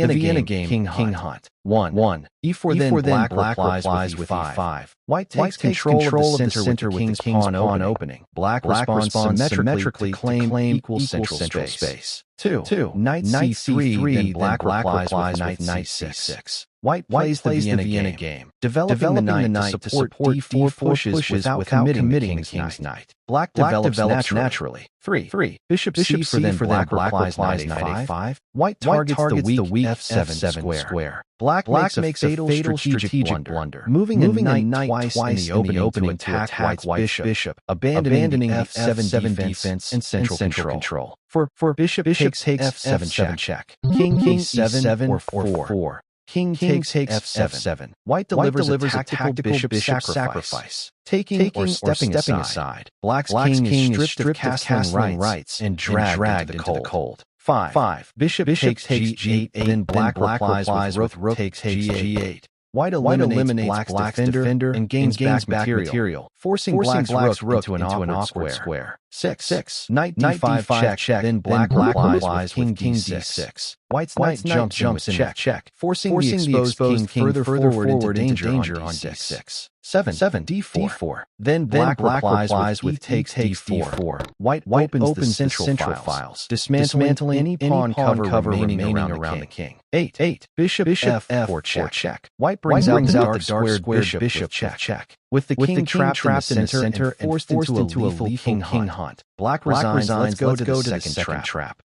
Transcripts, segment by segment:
The Vienna Game, King Hunt. 1. E4 then black replies with E5. White takes control of the center with the king's pawn opening. Black responds symmetrically to claim equal central space. 2. Knight C3, then black replies with knight C6. White plays the Vienna Game, developing the knight to support D4 pushes without committing the king's knight. Black develops naturally. 3. Bishop C4, then black replies knight A5. White targets the weak F7 square. Black makes a fatal strategic blunder, moving a knight twice in the opening to attack White's bishop, abandoning the F7 defense and central control. For bishop takes F7 check. King E7 or 4. King takes F7. White delivers a tactical bishop sacrifice, taking or stepping aside. Black's king is stripped of castling rights and dragged into the cold. 5. Bishop takes G8, then black replies with rook takes G8. White eliminates black's defender and gains back material, forcing black's rook into an awkward square. 6. Knight D5 check, then black replies with king D6. White's knight jumps in check, forcing the exposed king further forward into danger on D6. 7. D4. Then black replies with takes D4. White opens the central files, dismantling any pawn cover remaining around the king. 8. Bishop F4 check. White brings out the dark squared bishop check. With the king trapped in the center and forced into a lethal king hunt. Black resigns. Let's go to the second trap.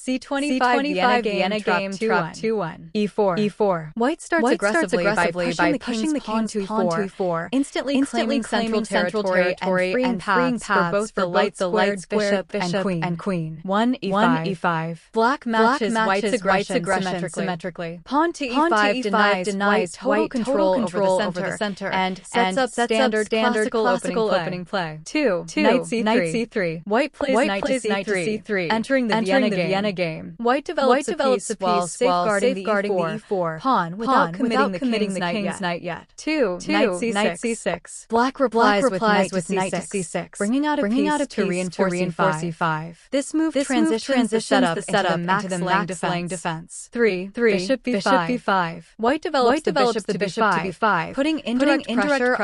C25 Vienna Game Trap 2-1. E4. White starts aggressively by pushing the king's pawn to E4, instantly claiming central territory and freeing paths for both the light squared bishop and queen. 1 E5. Black matches White's aggression symmetrically. Pawn to E5 denies total control over the center and sets up standard classical opening play. 2 Knight C3. White plays knight to C3, entering the Vienna Game. White develops a piece while safeguarding the E4 pawn without committing the king's knight yet. 2 Knight C6. Black replies with knight to C6, bringing out a piece to reinforce E5. This move transitions the setup into the max Lange defense. 3 Bishop B5. White develops the bishop to B5, putting indirect pressure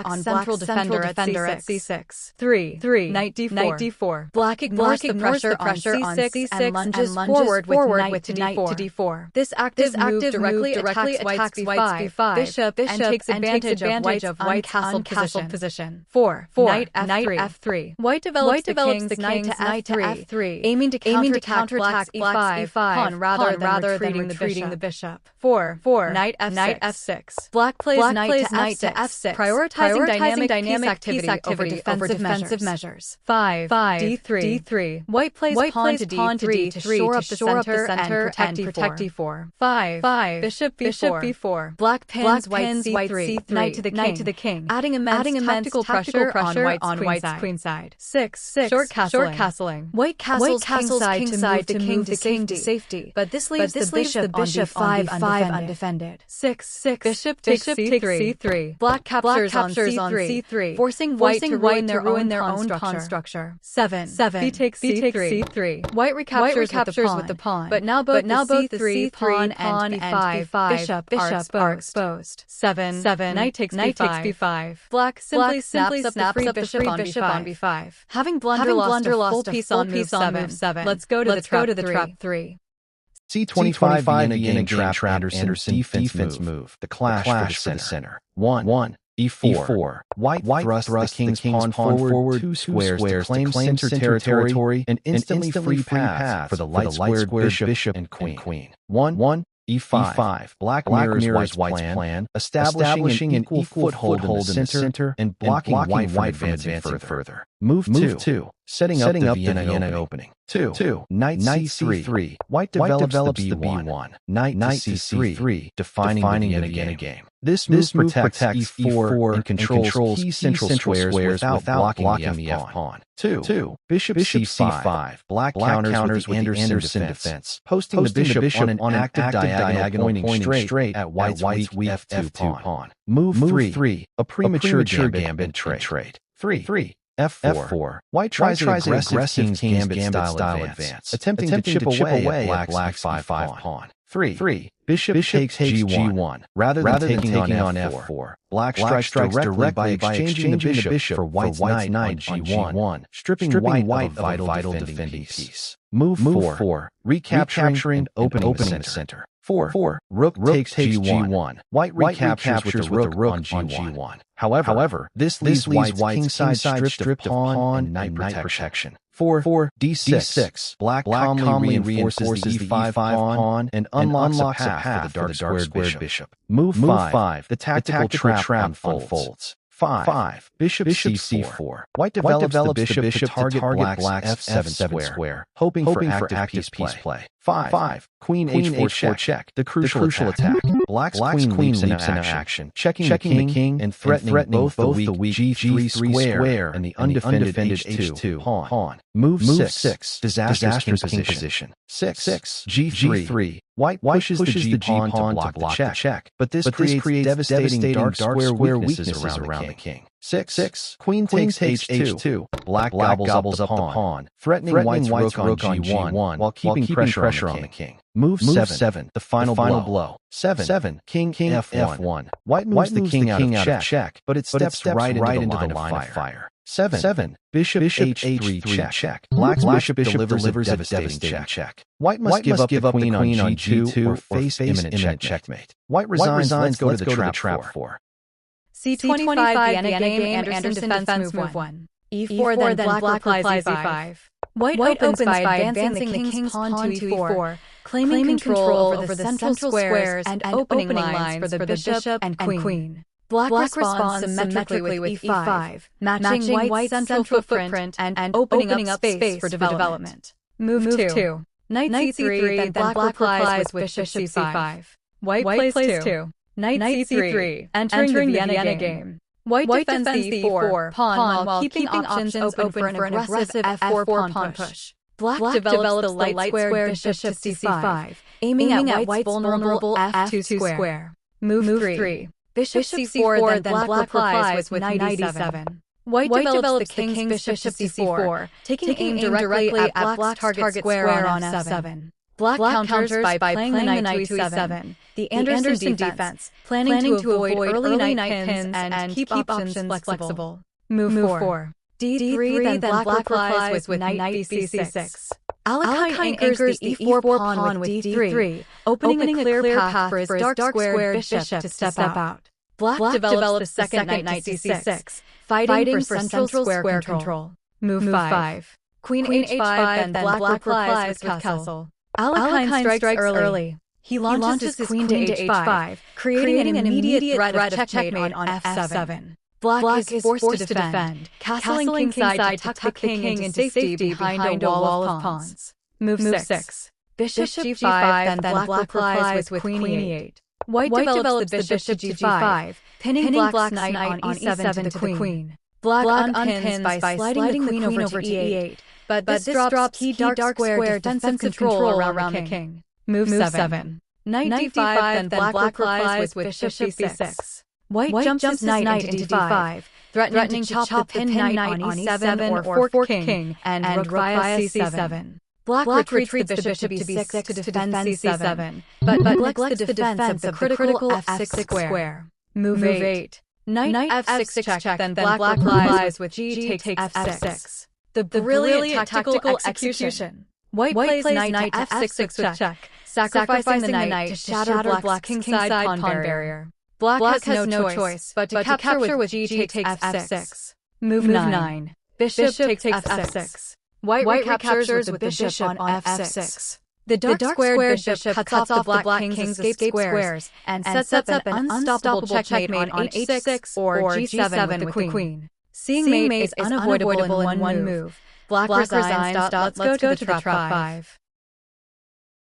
on black's central defender at C6. 3 Knight D4. Black ignores the pressure on C6 and lunges forward with knight to D4. This active move directly attacks White's B5 bishop and takes advantage of White's uncastled position. 4 Knight F3. White develops the king's knight to F3, aiming to counterattack black's E5 pawn rather than retreating the bishop. 4 Knight F6. Black plays knight to F6, prioritizing dynamic piece activity over defensive measures. 5 D3. White plays pawn to D3 to shore up the center and protect D4. 5 Bishop B4. Black pins White's C3, knight to the king, adding immense tactical pressure on White's queenside. 6 Short castling. White castles kingside to move the king to safety, but this leaves the bishop on B5 undefended. 6 Bishop takes C3. Black captures on C3, forcing White to ruin their own pawn structure. 7 B takes C3. White recaptures with the pawn, but now both the C pawn and B5 bishop are exposed. 7 Knight takes B5. Black simply snaps up the free bishop on B5. Having blunder lost a full piece on move 7. Let's go to the trap 3. C25 Vienna Game Trap Anderson defense move. The clash for the center. 1 E4. White thrusts the king's pawn forward 2 squares to claim center territory and instantly free path for the light squared bishop and queen. 1 E5. Black mirrors White's plan, establishing an equal foothold in the center and blocking White from advancing further. Move 2. Setting up the Vienna Opening. 2 Knight C3. White develops the B1. Knight C3, defining the Vienna Game. This move protects E4 and controls key central squares without blocking the F-pawn. 2 Bishop C5. Black counters with the Anderson defense, posting the bishop on an active diagonal pointing straight at White's weak F2 pawn. Move 3. A premature Gambit trade. 3 F4. White tries aggressive King's Gambit style advance, attempting to chip away at Black's 5 pawn. 3. Bishop takes G1. Rather than taking on F4, Black strikes directly by exchanging the bishop for White's knight on G1, stripping White of a vital defending piece. Move 4. Recapturing and opening the center. 4. Rook takes G1. White recaptures with the rook on G1. However, this leaves White's kingside stripped of pawn and knight protection. 4. D6. Black calmly reinforces the E5 pawn and unlocks a path for the dark squared bishop. Move 5. The tactical trap unfolds. 5. Bishop C4. White develops the bishop to target Black's F7 square, hoping for active piece play. 5. Queen H4 check. The crucial attack. Black's queen leaps into action, checking the king and threatening both the weak G3 square and the undefended H2 pawn. Move 6. Disastrous king position. 6. G3. White pushes the G pawn to block the check, but this creates devastating dark square weaknesses around the king. 6. Queen takes H2. Black gobbles up the pawn, threatening White's rook on G1 while keeping pressure on the king. Move 7. The final blow. 7. King F1. White moves the king out of check, but it steps right into the line of fire. 7. Bishop H3 check. Black's bishop delivers a devastating check. White must give up the queen on G2 or face imminent checkmate. White resigns. Let's go to the trap 4. C25 Vienna Game Anderson defense move 1. E4 then Black replies E5. White opens by advancing the king's pawn to E4, claiming control over the central squares and opening lines for the bishop and queen. Black responds symmetrically with E5, matching White's central footprint and opening up space for development. Move 2. Knight C3, then Black replies with bishop C5. White plays 2. Knight C3, entering the Vienna Game. White defends the E4 pawn while keeping options open for an aggressive F4 pawn push. Black develops the light square bishop to C5, aiming at White's vulnerable F2 square. Move 3. Bishop C4, then Black replies with knight E7. White develops the king's bishop to C4, taking aim directly at Black's target square on F7. Black counters by playing the knight to E7. The Anderson defense, planning to avoid early knight pins and keep options flexible. Move 4. D3, then Black replies with knight B6. Alekhine anchors the E4 pawn with D3, opening a clear path for his dark squared bishop to step out. Black develops the second knight to C6, fighting for central square control. Move 5. Queen H5, then Black replies with castle. Alekhine strikes early. He launches his queen to H5, creating an immediate threat of checkmate on F7. Black is forced to defend, castling kingside to tuck the king into safety behind a wall of pawns. Move 6. Bishop G5, then Black replies with queen E8. White develops the bishop to G5, pinning Black's knight on E7 to the queen. Black unpins by sliding the queen over to E8, but this drops key dark square defensive control around the king. Move 7. Knight D5, then Black replies with bishop B6. White jumps his knight into D5, threatening to chop the pinned knight on E7 or fork king and rook via C7. Black retreats the bishop to B6 to defend C7, but neglects the defense of the critical F6 square. Move 8. Knight F6 check, then Black replies with G takes F6. The brilliant tactical execution. White plays knight to F6 with check, sacrificing the knight to shatter Black's kingside pawn barrier. Black has no choice but to capture with G takes F6. Move 9. Bishop takes F6. White recaptures with the bishop on F6. The dark squared bishop cuts off the black king's escape squares and sets up an unstoppable checkmate on H6 or G7 with the queen. Seeing mate is unavoidable in one move. Black resigns. Let's go to the trap 5.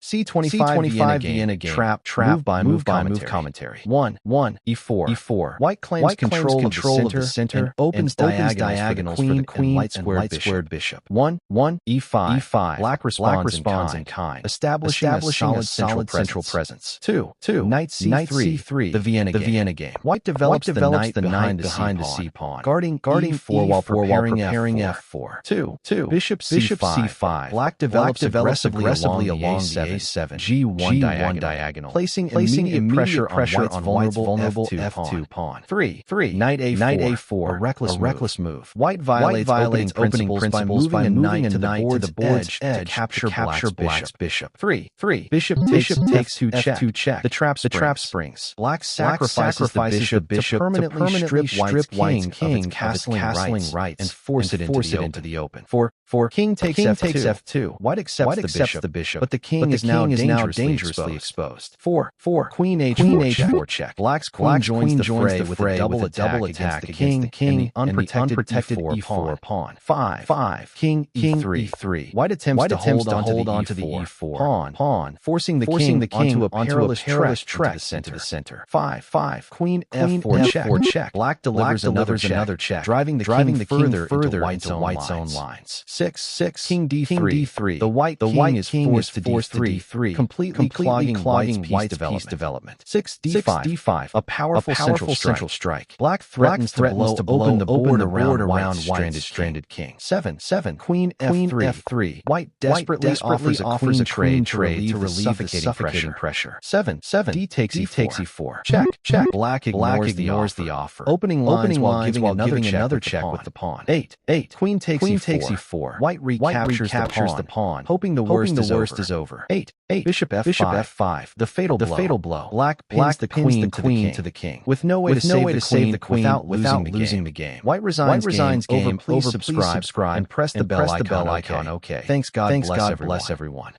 C25 Vienna Game. Trap. Move commentary. 1. E4. White claims control of the center and opens diagonals for the queen and light squared bishop. 1. E5. Black responds in kind, establishing a solid central presence. 2. Knight C3. The Vienna Game. White develops the knight behind the C pawn, guarding E4 while preparing F4. 2. Bishop C5. Black develops aggressively along the A7 G1 diagonal, placing immediate pressure on white's vulnerable F2 pawn. 3 Knight A4, a reckless move. White violates opening principles by moving a knight to the board's edge to capture black's bishop. 3 Bishop takes to check. The trap springs. Black sacrifices the bishop to permanently strip white's king of its castling rights and force it into the open. 4 King takes F2. White accepts the bishop, but the king is now dangerously exposed. 4 Queen H4 check. Black's queen joins the fray with a double attack against the king and the unprotected E4 pawn. 5 King E3. White attempts to hold onto the E4 pawn, forcing the king onto a perilous trek into the center. 5 Queen F4 check. Black delivers another check, driving the king further into white's own lines. 6 King D3. The white king is forced to D3, completely clogging white's piece development. 6 D5. A powerful central strike. Black threatens to blow the board around white's stranded king. 7 Queen F3. White desperately offers a queen trade to relieve the suffocating pressure. 7 D takes E4. Check. Black ignores the offer, opening lines while giving another check with the pawn. 8 Queen takes E4. White recaptures the pawn, hoping the worst is over. 8 Bishop F5. The fatal blow. Black pins the queen to the king, with no way to save the queen without losing the game. White resigns game. Please subscribe and press the bell icon. OK. Thanks. God bless everyone.